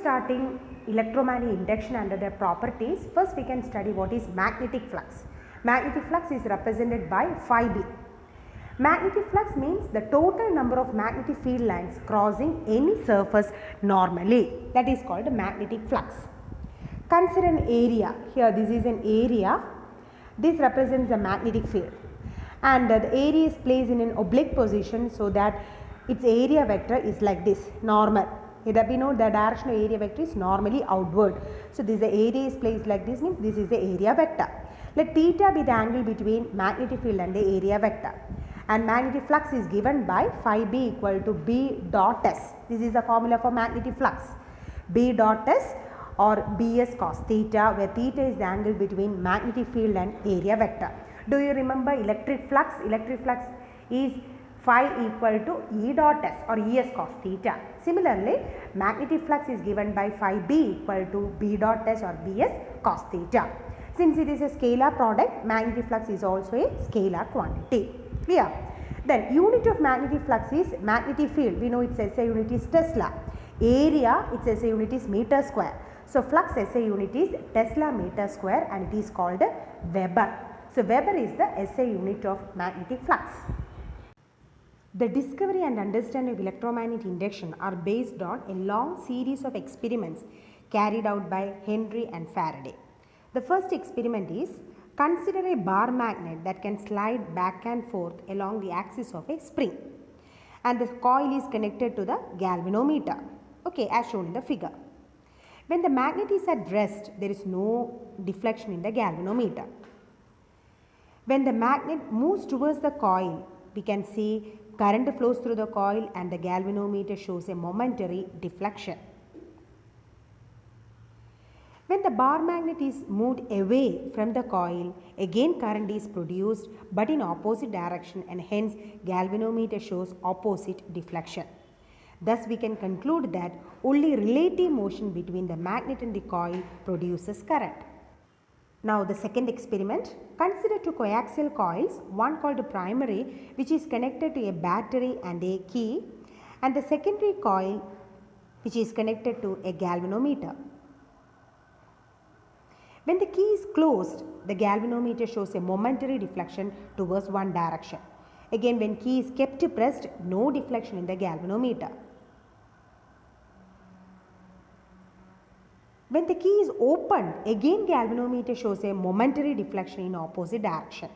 starting electromagnetic induction under their properties, first we can study what is magnetic flux. Magnetic flux is represented by phi b. Magnetic flux means the total number of magnetic field lines crossing any surface normally. That is called a magnetic flux. Consider an area. Here this is an area. This represents the magnetic field. And the area is placed in an oblique position so that its area vector is like this, normal. Here we know the direction of area vector is normally outward. So this the area is placed like this, means this is the area vector. Let theta be the angle between magnetic field and the area vector. And magnetic flux is given by phi b equal to b dot s. This is the formula for magnetic flux. B dot s or bs cos theta, where theta is the angle between magnetic field and area vector. Do you remember electric flux? Electric flux is phi equal to E dot s or Es cos theta. Similarly, magnetic flux is given by phi b equal to b dot s or bs cos theta. Since it is a scalar product, magnetic flux is also a scalar quantity. Clear? Then unit of magnetic flux is magnetic field. We know its SI unit is Tesla. Area, its SI unit is meter square. So flux SI unit is Tesla meter square and it is called Weber. So Weber is the SI unit of magnetic flux. The discovery and understanding of electromagnetic induction are based on a long series of experiments carried out by Henry and Faraday. The first experiment is, consider a bar magnet that can slide back and forth along the axis of a spring, and the coil is connected to the galvanometer, as shown in the figure. When the magnet is at rest, there is no deflection in the galvanometer. When the magnet moves towards the coil, we can see current flows through the coil and the galvanometer shows a momentary deflection. When the bar magnet is moved away from the coil, again current is produced but in opposite direction, and hence galvanometer shows opposite deflection. Thus we can conclude that only relative motion between the magnet and the coil produces current. Now the second experiment, consider two coaxial coils, one called primary, which is connected to a battery and a key, and the secondary coil which is connected to a galvanometer. When the key is closed, the galvanometer shows a momentary deflection towards one direction. Again, when key is kept pressed, no deflection in the galvanometer. When the key is opened, again galvanometer shows a momentary deflection in opposite direction.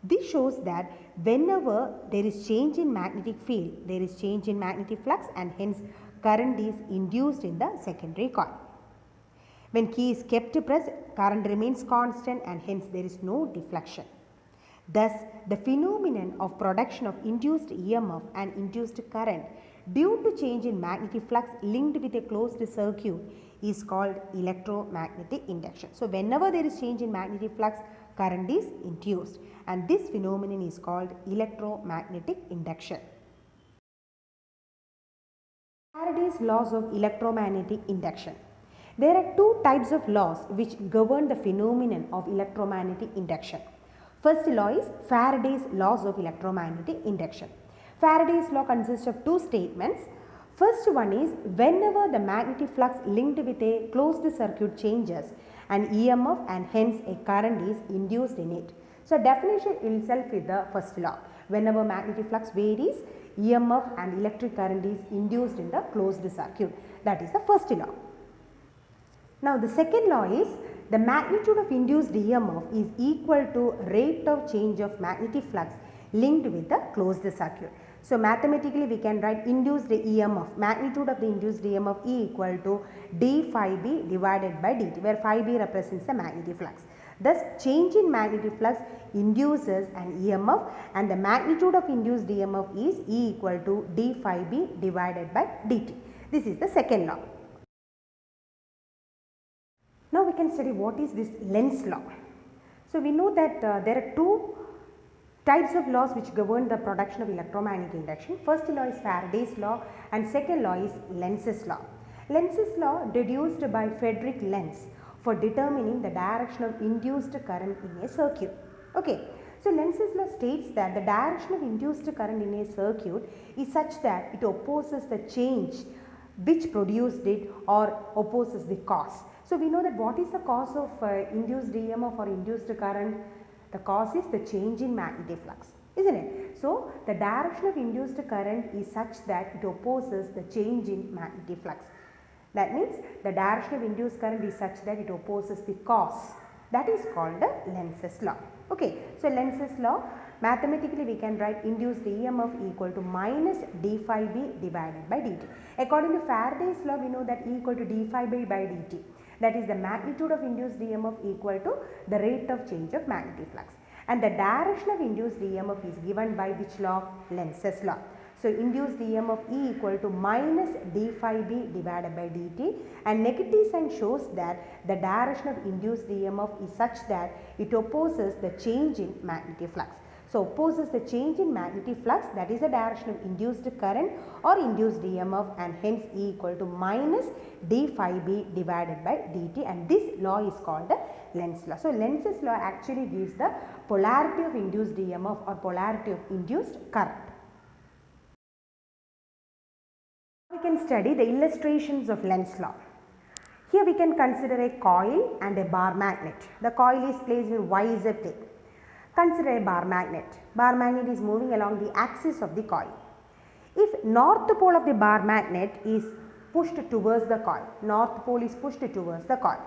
This shows that whenever there is change in magnetic field, there is change in magnetic flux, and hence current is induced in the secondary coil. When key is kept pressed, current remains constant and hence there is no deflection. Thus, the phenomenon of production of induced EMF and induced current due to change in magnetic flux linked with a closed circuit is called electromagnetic induction. So, whenever there is change in magnetic flux, current is induced, and this phenomenon is called electromagnetic induction. Faraday's laws of electromagnetic induction. There are two types of laws which govern the phenomenon of electromagnetic induction. First law is Faraday's laws of electromagnetic induction. Faraday's law consists of two statements. First one is, whenever the magnetic flux linked with a closed circuit changes, an EMF and hence a current is induced in it. So definition itself is the first law. Whenever magnetic flux varies, EMF and electric current is induced in the closed circuit. That is the first law. Now the second law is, the magnitude of induced EMF is equal to rate of change of magnetic flux linked with the closed circuit. So mathematically we can write induced EMF, magnitude of the induced EMF E equal to d phi b divided by dt, where phi b represents the magnetic flux. Thus change in magnetic flux induces an EMF, and the magnitude of induced EMF is E equal to d phi b divided by dt. This is the second law. Now we can study what is this Lenz law. So we know that there are two types of laws which govern the production of electromagnetic induction. First law is Faraday's law and second law is Lenz's law. Lenz's law deduced by Friedrich Lenz for determining the direction of induced current in a circuit. So Lenz's law states that the direction of induced current in a circuit is such that it opposes the change which produced it or opposes the cause. So we know that what is the cause of induced EMF or induced current? The cause is the change in magnetic flux, isn't it? So the direction of induced current is such that it opposes the change in magnetic flux. That means the direction of induced current is such that it opposes the cause. That is called the Lenz's law. Okay, so Lenz's law, mathematically we can write induced EMF equal to minus d phi b divided by dt. According to Faraday's law, we know that E equal to d phi b by dt. That is the magnitude of induced EMF equal to the rate of change of magnetic flux. And the direction of induced EMF is given by which law? Lenz's law. So induced EMF E equal to minus d phi b divided by dt, and negative sign shows that the direction of induced EMF is such that it opposes the change in magnetic flux. So opposes the change in magnetic flux, that is the direction of induced current or induced EMF, and hence E equal to minus d phi b divided by dt, and this law is called the Lenz law. So Lenz's law actually gives the polarity of induced EMF or polarity of induced current. We can study the illustrations of Lenz law. Here we can consider a coil and a bar magnet. The coil is placed in YZ plane. Consider a bar magnet. Bar magnet is moving along the axis of the coil. If north pole of the bar magnet is pushed towards the coil, north pole is pushed towards the coil.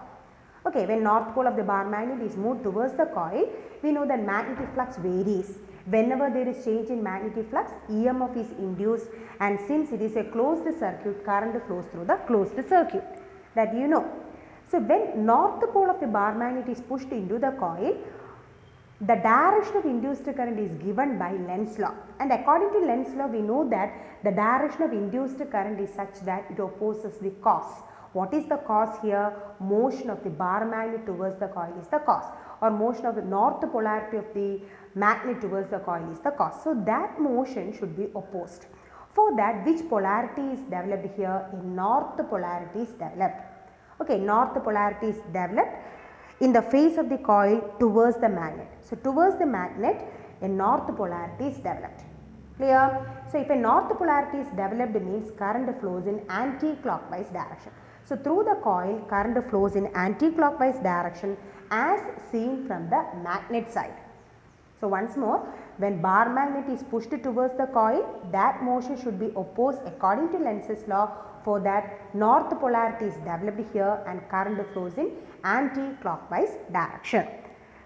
Okay, when north pole of the bar magnet is moved towards the coil, we know that magnetic flux varies. Whenever there is change in magnetic flux, EMF is induced, and since it is a closed circuit, current flows through the closed circuit. That you know. So when north pole of the bar magnet is pushed into the coil, the direction of induced current is given by Lenz law, and according to Lenz law we know that the direction of induced current is such that it opposes the cause. What is the cause here? Motion of the bar magnet towards the coil is the cause, or motion of the north polarity of the magnet towards the coil is the cause. So that motion should be opposed. For that, which polarity is developed here? A north polarity is developed. Okay, north polarity is developed in the face of the coil towards the magnet. So towards the magnet, a north polarity is developed. Clear? So if a north polarity is developed, means current flows in anti-clockwise direction. So through the coil, current flows in anti-clockwise direction as seen from the magnet side. So once more, when bar magnet is pushed towards the coil, that motion should be opposed according to Lenz's law. For that, north polarity is developed here and current flows in anti-clockwise direction.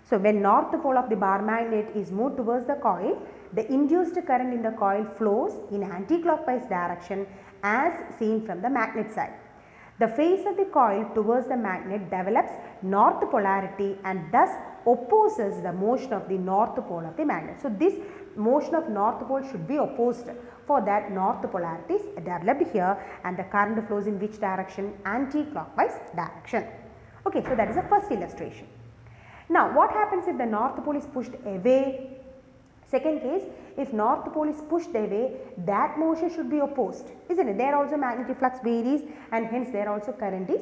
So when north pole of the bar magnet is moved towards the coil, the induced current in the coil flows in anti-clockwise direction as seen from the magnet side. The face of the coil towards the magnet develops north polarity and thus opposes the motion of the north pole of the magnet. So this motion of north pole should be opposed. For that, north polarity is developed here and the current flows in which direction? Anti-clockwise direction. Okay, so that is the first illustration. Now what happens if the north pole is pushed away? Second case, if north pole is pushed away, that motion should be opposed, isn't it? There also magnetic flux varies and hence there also current is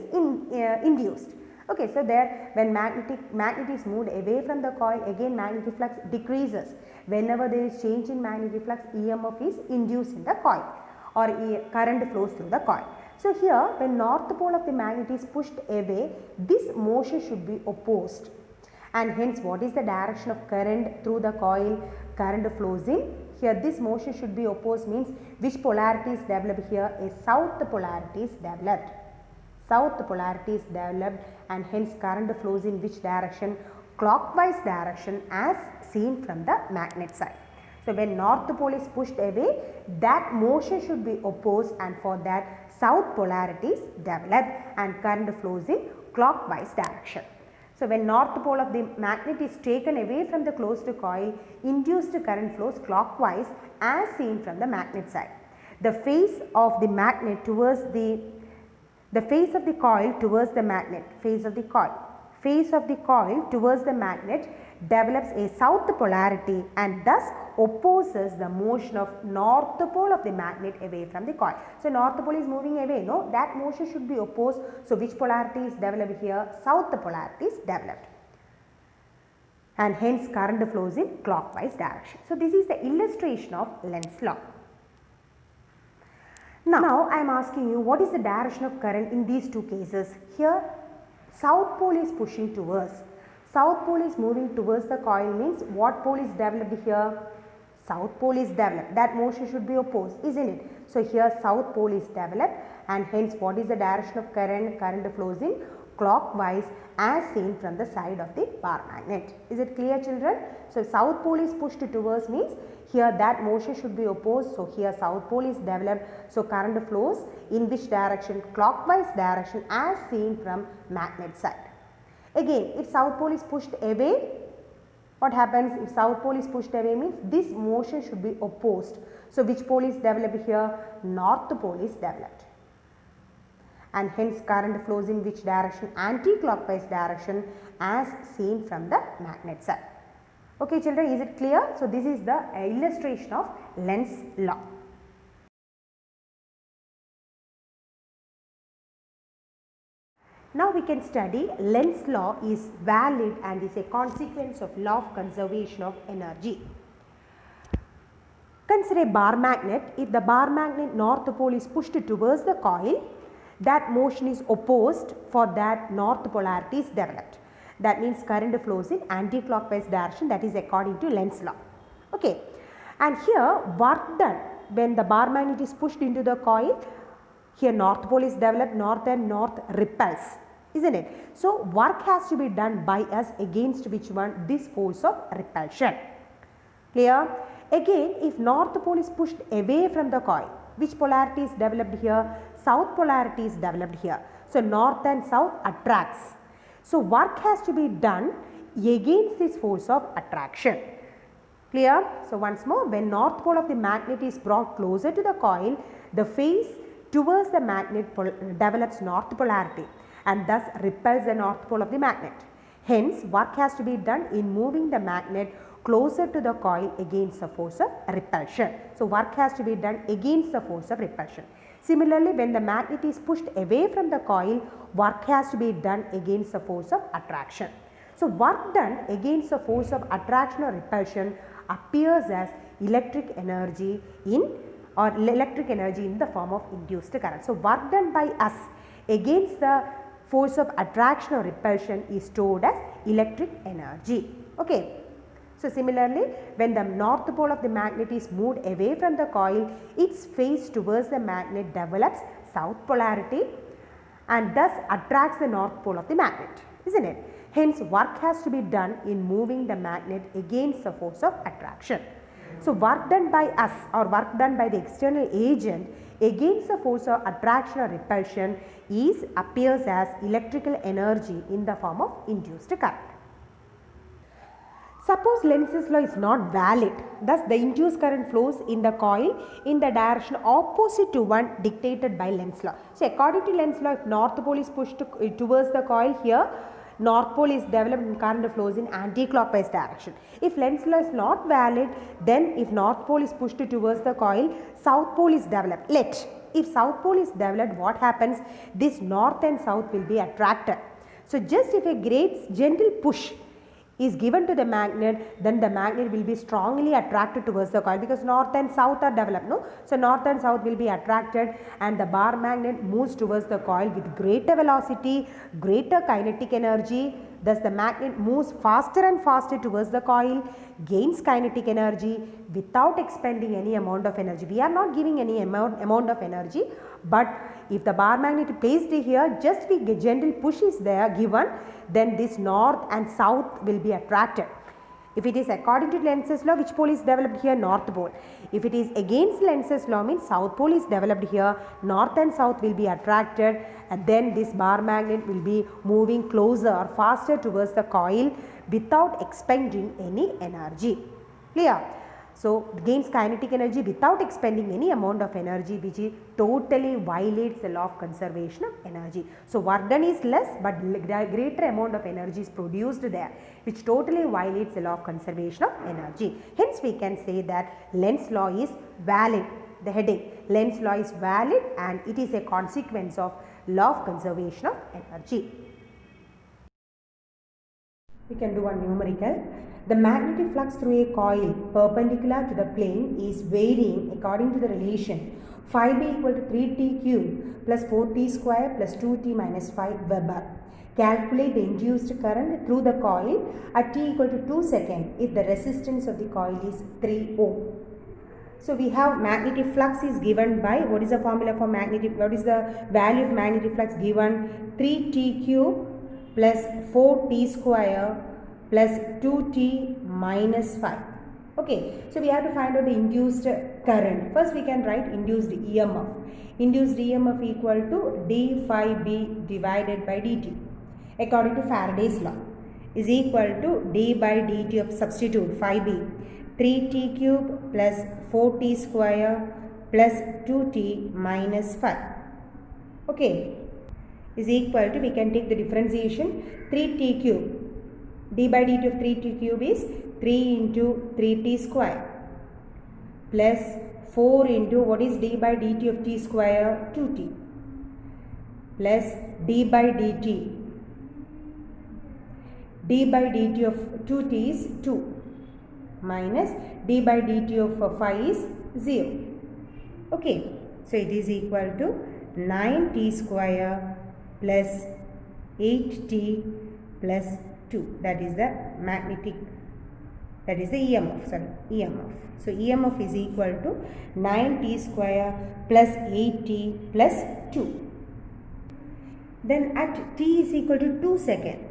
induced. Okay, so there when magnet is moved away from the coil, again magnetic flux decreases. Whenever there is change in magnetic flux, EMF is induced in the coil or current flows through the coil. So here when north pole of the magnet is pushed away, this motion should be opposed. And hence what is the direction of current through the coil? Current flows in. Here this motion should be opposed, means which polarity is developed here? A south polarity is developed. South polarity is developed and hence current flows in which direction? Clockwise direction as seen from the magnet side. So when north pole is pushed away, that motion should be opposed, and for that south polarity is developed and current flows in clockwise direction. So when north pole of the magnet is taken away from the closed coil, induced current flows clockwise as seen from the magnet side. The face of the magnet towards the face of the coil towards the magnet, face of the coil towards the magnet develops a south polarity and thus opposes the motion of north pole of the magnet away from the coil. So north pole is moving away, no, that motion should be opposed. So which polarity is developed here? South polarity is developed and hence current flows in clockwise direction. So this is the illustration of Lenz law. Now I am asking you, what is the direction of current in these two cases? Here south pole is pushing towards. South pole is moving towards the coil means what pole is developed here? South pole is developed. That motion should be opposed, isn't it? So here south pole is developed and hence what is the direction of current? Current flows in clockwise as seen from the side of the bar magnet. Is it clear, children? So south pole is pushed towards means here that motion should be opposed. So here south pole is developed. So current flows in which direction? Clockwise direction as seen from magnet side. Again, if south pole is pushed away, what happens? If south pole is pushed away means this motion should be opposed. So which pole is developed here? North pole is developed. And hence current flows in which direction? Anti-clockwise direction as seen from the magnet side. Okay children, is it clear? So this is the illustration of Lenz law. Now we can study Lenz law is valid and is a consequence of law of conservation of energy. Consider a bar magnet. If the bar magnet north pole is pushed towards the coil, that motion is opposed, for that north polarity is developed. That means current flows in anti-clockwise direction, that is according to Lenz law. Okay. And here work done when the bar magnet is pushed into the coil, here north pole is developed, north and north repels, isn't it? So work has to be done by us against which one? This force of repulsion. Clear? Again, if north pole is pushed away from the coil, which polarity is developed here? South polarity is developed here. So north and south attracts. So work has to be done against this force of attraction. Clear? So once more, when north pole of the magnet is brought closer to the coil, the face towards the magnet develops north polarity and thus repels the north pole of the magnet. Hence, work has to be done in moving the magnet closer to the coil against the force of repulsion. So work has to be done against the force of repulsion. Similarly, when the magnet is pushed away from the coil, work has to be done against the force of attraction. So work done against the force of attraction or repulsion appears as electric energy in the form of induced current. So work done by us against the force of attraction or repulsion is stored as electric energy. Okay. So similarly, when the north pole of the magnet is moved away from the coil, its face towards the magnet develops south polarity and thus attracts the north pole of the magnet, isn't it? Hence, work has to be done in moving the magnet against the force of attraction. So work done by us or work done by the external agent against the force of attraction or repulsion appears as electrical energy in the form of induced current. Suppose Lenz's law is not valid, thus the induced current flows in the coil in the direction opposite to one dictated by Lenz's law. So according to Lenz's law, if north pole is pushed towards the coil, here north pole is developed and current flows in anti-clockwise direction. If Lenz's law is not valid, then if north pole is pushed towards the coil, south pole is developed. If south pole is developed, what happens? This north and south will be attracted. So just if a great gentle push is given to the magnet, then the magnet will be strongly attracted towards the coil because north and south are developed, no? So north and south will be attracted and the bar magnet moves towards the coil with greater velocity, greater kinetic energy. Thus the magnet moves faster and faster towards the coil, gains kinetic energy without expending any amount of energy. We are not giving any amount of energy, but if the bar magnet is placed here, just a gentle push is there given, then this north and south will be attracted. If it is according to Lenz's law, which pole is developed here? North pole. If it is against Lenz's law, means south pole is developed here, north and south will be attracted and then this bar magnet will be moving closer or faster towards the coil without expending any energy. Clear? So gains kinetic energy without expending any amount of energy, which totally violates the law of conservation of energy. So work done is less, but greater amount of energy is produced there, which totally violates the law of conservation of energy. Hence we can say that Lenz's law is valid. The heading, Lenz's law is valid and it is a consequence of law of conservation of energy. We can do one numerical. The magnetic flux through a coil perpendicular to the plane is varying according to the relation phi b equal to 3t cube plus 4t square plus 2t minus 5 Weber. Calculate the induced current through the coil at t equal to 2 seconds if the resistance of the coil is 3 ohm. So we have magnetic flux is given by, what is the formula for magnetic, what is the value of magnetic flux given? 3t cube plus 4t square plus 2t minus 5. Okay, so we have to find out the induced current. First we can write induced EMF. Induced EMF equal to d phi b divided by dt according to Faraday's law is equal to d by dt of substitute phi b 3t cube plus 4t square plus 2t minus 5. Okay, is equal to, we can take the differentiation, 3t cube, d by dt of 3t cube is 3 into 3t square plus 4 into, what is d by dt of t square, 2t plus d by dt of 2t is 2 minus d by dt of phi is 0. Okay, so it is equal to 9t square plus 8t plus 2. That is the magnetic, that is the EMF, sorry, EMF. So EMF is equal to 9t square plus 8t plus 2. Then at t is equal to 2 seconds,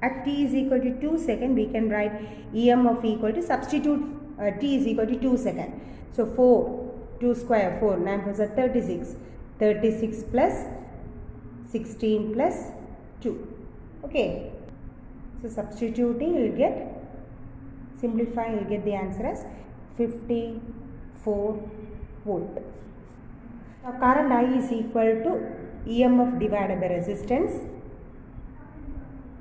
at t is equal to 2 seconds, we can write EMF equal to, substitute t is equal to 2 seconds. So 4, 2 square, 4, 9 plus 36, 36 plus 16 plus 2. Okay. So substituting, you will get, simplifying, you will get the answer as 54 volt. Now current I is equal to EMF divided by resistance.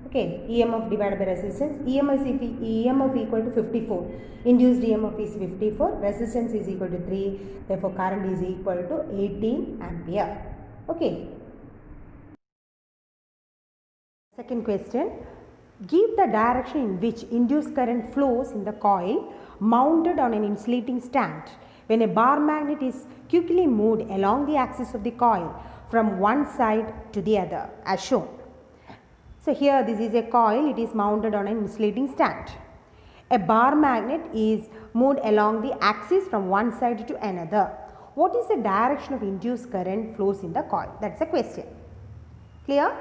Okay, EMF divided by resistance. EMF equal to 54. Induced EMF is 54. Resistance is equal to 3. Therefore, current is equal to 18 ampere. Okay. Second question. Give the direction in which induced current flows in the coil mounted on an insulating stand when a bar magnet is quickly moved along the axis of the coil from one side to the other as shown. So here this is a coil, it is mounted on an insulating stand. A bar magnet is moved along the axis from one side to another. What is the direction of induced current flows in the coil? That's the question. Clear?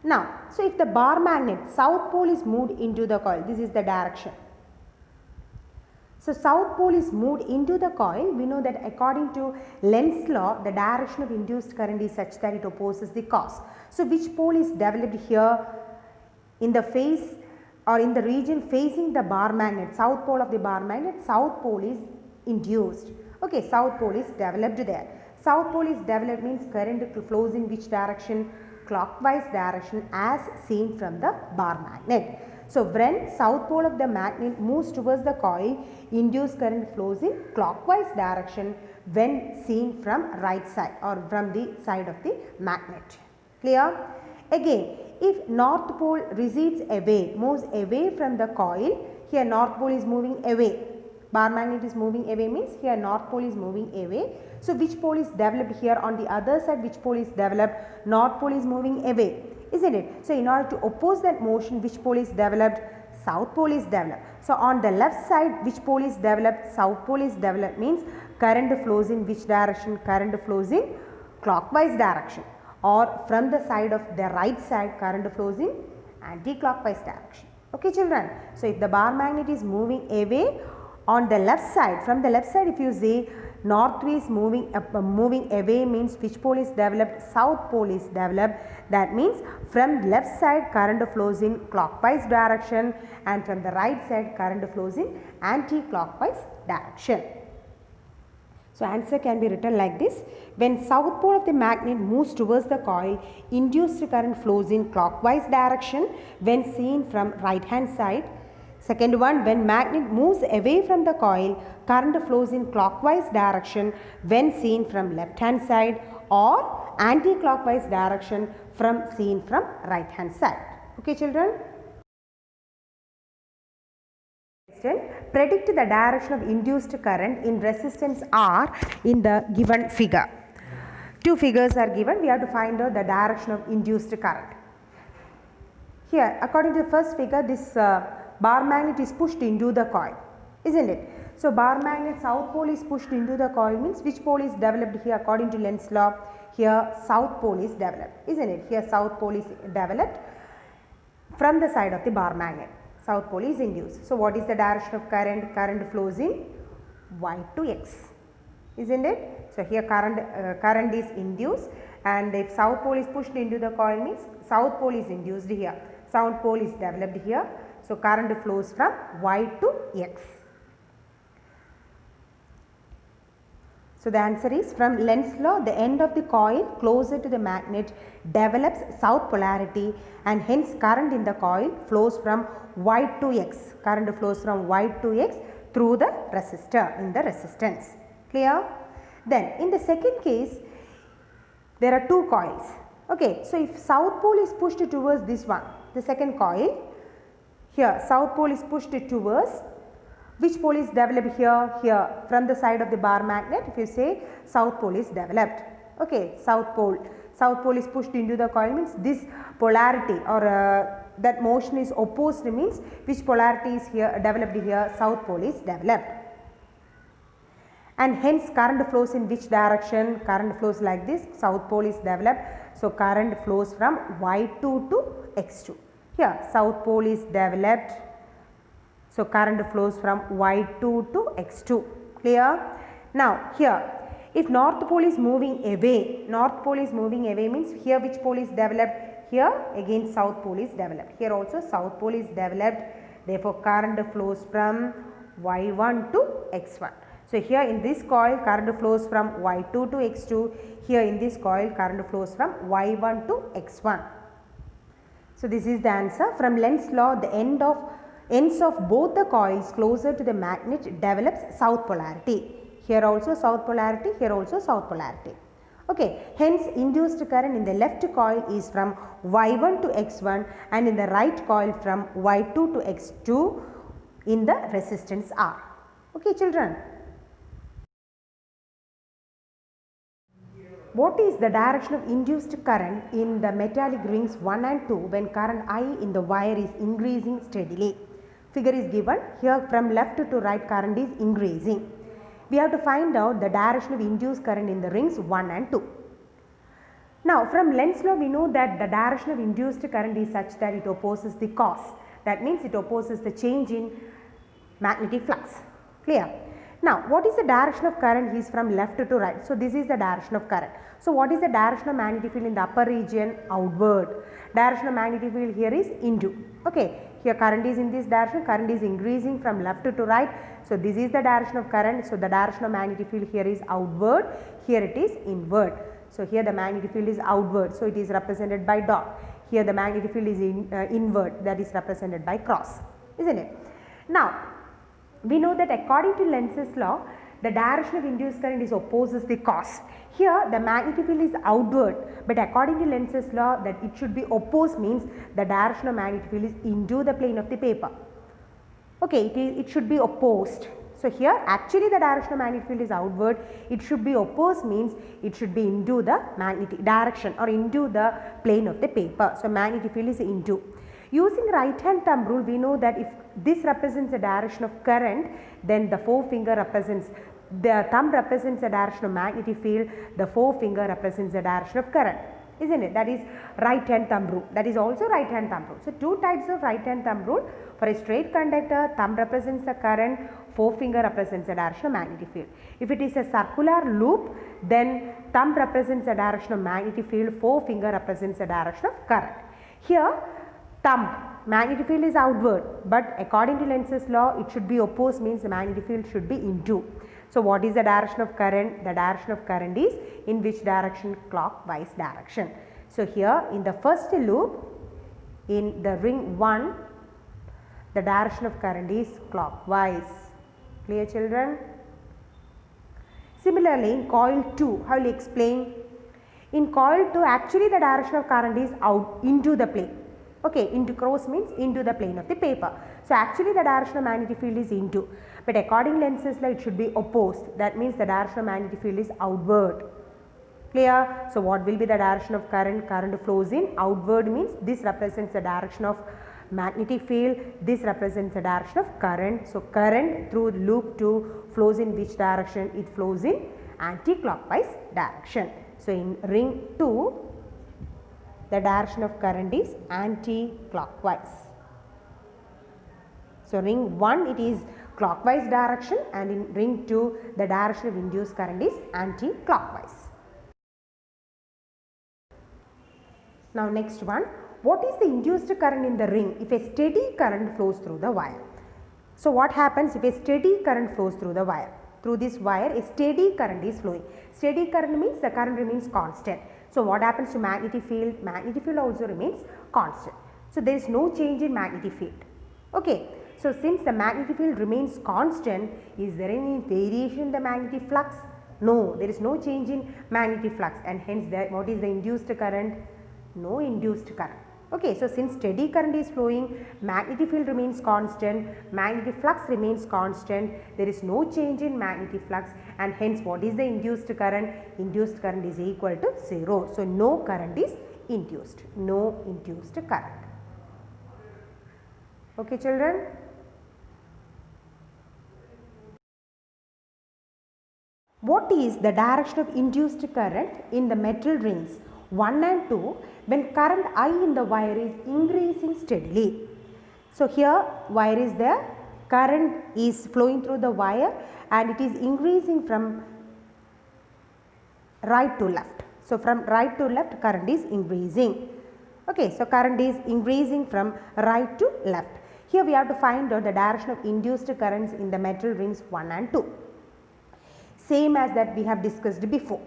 Now, so if the bar magnet south pole is moved into the coil, this is the direction. So south pole is moved into the coil, we know that according to Lenz law, the direction of induced current is such that it opposes the cause. So which pole is developed here in the face or in the region facing the bar magnet, south pole of the bar magnet, south pole is induced. Okay, south pole is developed there. South pole is developed means current flows in which direction? Clockwise direction as seen from the bar magnet. So when south pole of the magnet moves towards the coil, induced current flows in clockwise direction when seen from right side or from the side of the magnet. Clear? Again, if north pole recedes away, moves away from the coil, here north pole is moving away. Bar magnet is moving away means here north pole is moving away. So which pole is developed here on the other side? Which pole is developed? North pole is moving away, isn't it? So in order to oppose that motion, which pole is developed? South pole is developed. So on the left side, which pole is developed? South pole is developed means current flows in which direction? Current flows in clockwise direction. Or from the side of the right side, current flows in anti-clockwise direction. Okay children. So if the bar magnet is moving away, on the left side, from the left side if you see north is moving away means which pole is developed? South pole is developed. That means from left side current flows in clockwise direction and from the right side current flows in anti-clockwise direction. So answer can be written like this. When south pole of the magnet moves towards the coil, induced current flows in clockwise direction when seen from right hand side. Second one, when magnet moves away from the coil, current flows in clockwise direction when seen from left hand side or anti-clockwise direction from seen from right hand side. Okay children? Predict the direction of induced current in resistance R in the given figure. Two figures are given. We have to find out the direction of induced current. Here, according to the first figure, this bar magnet is pushed into the coil, isn't it? So, bar magnet south pole is pushed into the coil means which pole is developed here according to Lenz law? Here south pole is developed, isn't it? Here south pole is developed from the side of the bar magnet. South pole is induced. So, what is the direction of current? Current flows in Y to X, isn't it? So, here current is induced, and if south pole is pushed into the coil means south pole is induced here. South pole is developed here. So, current flows from Y to X. So, the answer is from Lenz law, the end of the coil closer to the magnet develops south polarity, and hence current in the coil flows from Y to X. Current flows from Y to X through the resistor in the resistance. Clear? Then in the second case, there are two coils. Okay, so if south pole is pushed towards this one, the second coil, here south pole is pushed towards, which pole is developed here? Here from the side of the bar magnet, if you say south pole is developed. Okay, south pole is pushed into the coil means this polarity or that motion is opposed means which polarity is here developed here? South pole is developed. And hence current flows in which direction? Current flows like this, south pole is developed. So, current flows from Y2 to X2. Here south pole is developed. So, current flows from Y2 to X2. Clear? Now, here if north pole is moving away, means here which pole is developed? Here again south pole is developed. Here also south pole is developed. Therefore, current flows from Y1 to X1. So, here in this coil current flows from Y2 to X2. Here in this coil current flows from Y1 to X1. So, this is the answer. From Lenz law, the ends of both the coils closer to the magnet develops south polarity. Here also south polarity, here also south polarity. Okay, hence induced current in the left coil is from Y1 to X1 and in the right coil from Y2 to X2 in the resistance R. Okay, children. What is the direction of induced current in the metallic rings 1 and 2 when current I in the wire is increasing steadily? Figure is given. Here from left to right current is increasing. We have to find out the direction of induced current in the rings 1 and 2. Now, from Lenz law we know that the direction of induced current is such that it opposes the cause. That means it opposes the change in magnetic flux. Clear? Now, what is the direction of current is from left to right. So, this is the direction of current. So, what is the direction of magnetic field in the upper region? Outward. Direction of magnetic field here is into. Okay. Here current is in this direction, current is increasing from left to right. So, this is the direction of current. So, the direction of magnetic field here is outward, here it is inward. So, here the magnetic field is outward. So, it is represented by dot. Here the magnetic field is inward, that is represented by cross, isn't it? Now, we know that according to Lenz's law, the direction of induced current is opposes the cause. Here the magnetic field is outward, but according to Lenz's law that it should be opposed means the direction of magnetic field is into the plane of the paper. Okay, it should be opposed. So, here actually the direction of magnetic field is outward, it should be opposed means it should be into the magnetic direction or into the plane of the paper. So, magnetic field is into. Using right hand thumb rule, we know that if this represents the direction of current, then the forefinger represents, the thumb represents the direction of magnetic field, the forefinger represents the direction of current, isn't it? That is right hand thumb rule. That is also right hand thumb rule. So, two types of right hand thumb rule. For a straight conductor, thumb represents the current, forefinger represents the direction of magnetic field. If it is a circular loop, then thumb represents the direction of magnetic field, forefinger represents the direction of current. Here, thumb, magnetic field is outward, but according to Lenz's law, it should be opposed means the magnetic field should be into. So, what is the direction of current? The direction of current is in which direction? Clockwise direction. So, here in the first loop, in the ring 1, the direction of current is clockwise. Clear, children? Similarly, in coil 2, how will you explain? In coil 2, actually the direction of current is out into the plane. Okay, into cross means into the plane of the paper. So actually the direction of magnetic field is into, but according to Lenz's law it should be opposed. That means the direction of magnetic field is outward. Clear? So what will be the direction of current? Current flows in outward means this represents the direction of magnetic field, this represents the direction of current. So current through loop 2 flows in which direction? It flows in anti-clockwise direction. So in ring 2 the direction of current is anti-clockwise. So ring 1 it is clockwise direction, and in ring 2 the direction of induced current is anti-clockwise. Now next one, what is the induced current in the ring if a steady current flows through the wire? So what happens if a steady current flows through the wire? Through this wire a steady current is flowing. Steady current means the current remains constant. So what happens to magnetic field? Magnetic field also remains constant. So there is no change in magnetic field. Okay. So since the magnetic field remains constant, is there any variation in the magnetic flux? No, there is no change in magnetic flux, and hence what is the induced current? No induced current. Okay, so since steady current is flowing, magnetic field remains constant, magnetic flux remains constant, there is no change in magnetic flux, and hence what is the induced current? Induced current is equal to 0. So no current is induced, no induced current. Okay children. What is the direction of induced current in the metal rings 1 and 2 when current I in the wire is increasing steadily? So here wire is there, current is flowing through the wire and it is increasing from right to left. So from right to left current is increasing. Okay, so current is increasing from right to left. Here we have to find out the direction of induced currents in the metal rings 1 and 2. Same as that we have discussed before.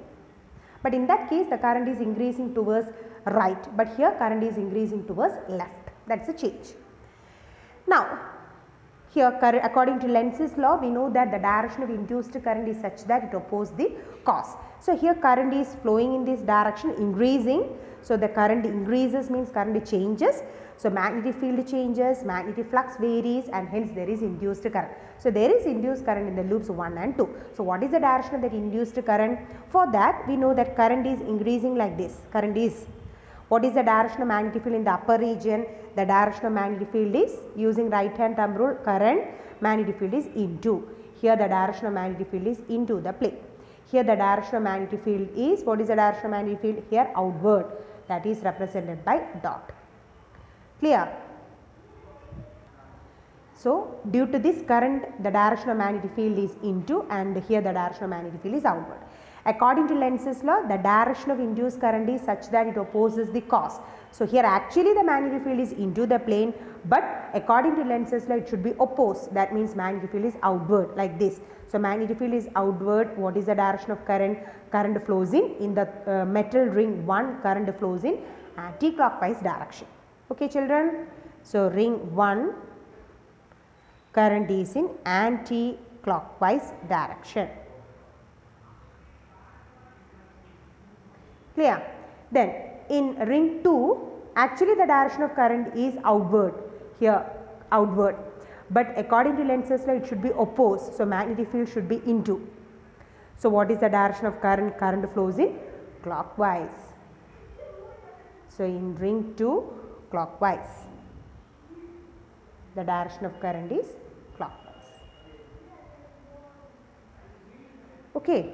But in that case the current is increasing towards right, but here current is increasing towards left. That is a change. Now here according to Lenz's law we know that the direction of induced current is such that it opposes the cause. So here current is flowing in this direction, increasing. So the current increases means current changes. So magnetic field changes, magnetic flux varies, and hence there is induced current. So there is induced current in the loops 1 and 2. So what is the direction of that induced current? For that we know that current is increasing like this. Current is, what is the direction of magnetic field in the upper region? The direction of magnetic field is, using right hand thumb rule, current, magnetic field is into. Here the direction of magnetic field is into the plane. Here the direction of magnetic field is, what is the direction of magnetic field? Here outward, that is represented by dot. Clear? So due to this current the direction of magnetic field is into, and here the direction of magnetic field is outward. According to Lenz's law the direction of induced current is such that it opposes the cause. So here actually the magnetic field is into the plane, but according to Lenz's law it should be opposed. That means magnetic field is outward like this. So magnetic field is outward. What is the direction of current? Current flows in the metal ring 1, current flows in anti-clockwise direction. Okay children, so ring 1 current is in anti-clockwise direction. Clear? Then in ring 2 actually the direction of current is outward, here outward, but according to Lenz's law it should be opposed. So magnetic field should be into. So what is the direction of current? Current flows in clockwise. So in ring 2 clockwise, the direction of current is clockwise. Okay.